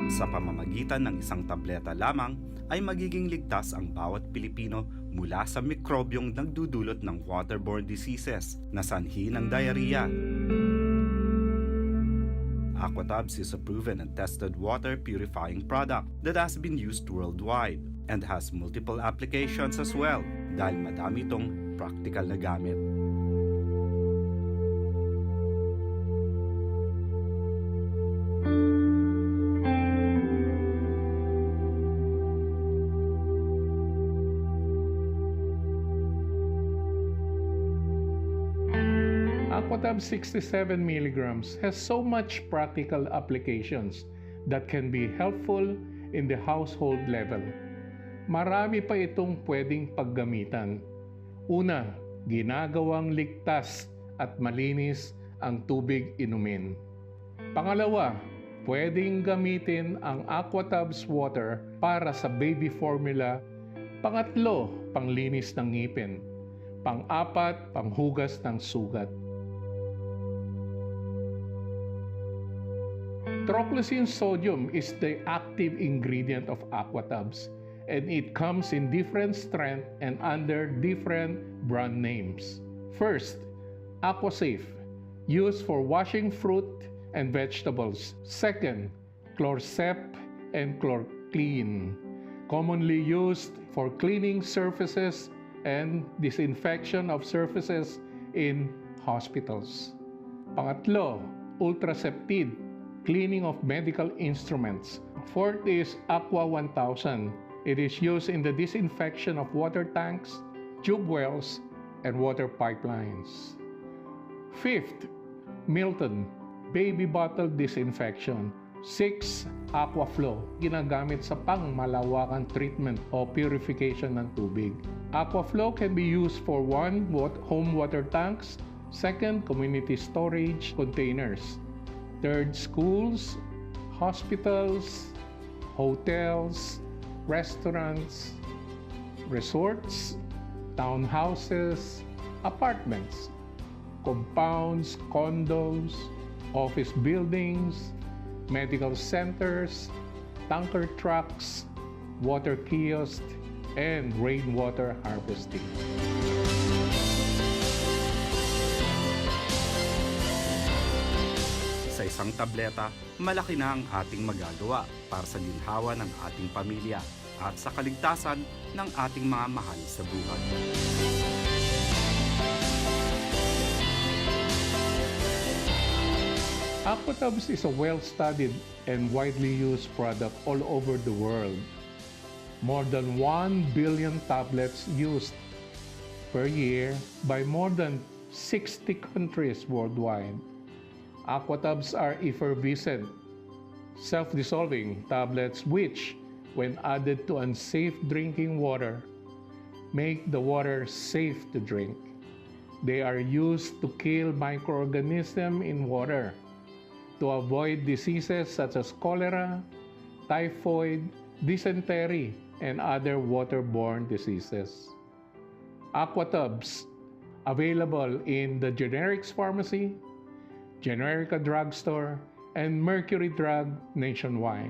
Sa pamamagitan ng isang tableta lamang ay magiging ligtas ang bawat Pilipino mula sa mikrobyong nagdudulot ng waterborne diseases na sanhi ng diarrhea. Aquatabs is a proven and tested water purifying product that has been used worldwide and has multiple applications as well dahil madami itong practical na gamit. Aquatabs 67 milligrams has so much practical applications that can be helpful in the household level. Marami pa itong pwedeng paggamitan. Una, ginagawang ligtas at malinis ang tubig inumin. Pangalawa, pwedeng gamitin ang Aquatabs water para sa baby formula. Pangatlo, panglinis ng ngipin. Pang-apat, panghugas ng sugat. Troclosin sodium is the active ingredient of Aquatabs, and it comes in different strength and under different brand names. First, Aquasafe, used for washing fruit and vegetables. Second, Chlorcep and Chlorclean, commonly used for cleaning surfaces and disinfection of surfaces in hospitals. Pangatlo, Ultraceptid, cleaning of medical instruments. Fourth is Aqua 1000. It is used in the disinfection of water tanks, tube wells, and water pipelines. Fifth, Milton, baby bottle disinfection. 6. Aquaflow, ginagamit sa pangmalawakan treatment o purification ng tubig. Aquaflow can be used for 1. Home water tanks, 2. Community storage containers, 3. Schools, hospitals, hotels, restaurants, resorts, townhouses, apartments, compounds, condos, office buildings, medical centers, tanker trucks, water kiosks, and rainwater harvesting. Sa isang tableta, malaki na ang ating magagawa para sa ginhawa ng ating pamilya at sa kaligtasan ng ating mga mahal sa buhay. Aquatabs is a well-studied and widely used product all over the world. More than 1 billion tablets used per year by more than 60 countries worldwide. Aquatabs are effervescent, self-dissolving tablets which, when added to unsafe drinking water, make the water safe to drink. They are used to kill microorganisms in water, to avoid diseases such as cholera, typhoid, dysentery, and other waterborne diseases. Aquatabs, available in the generics pharmacy, Generica drugstore, and Mercury Drug nationwide.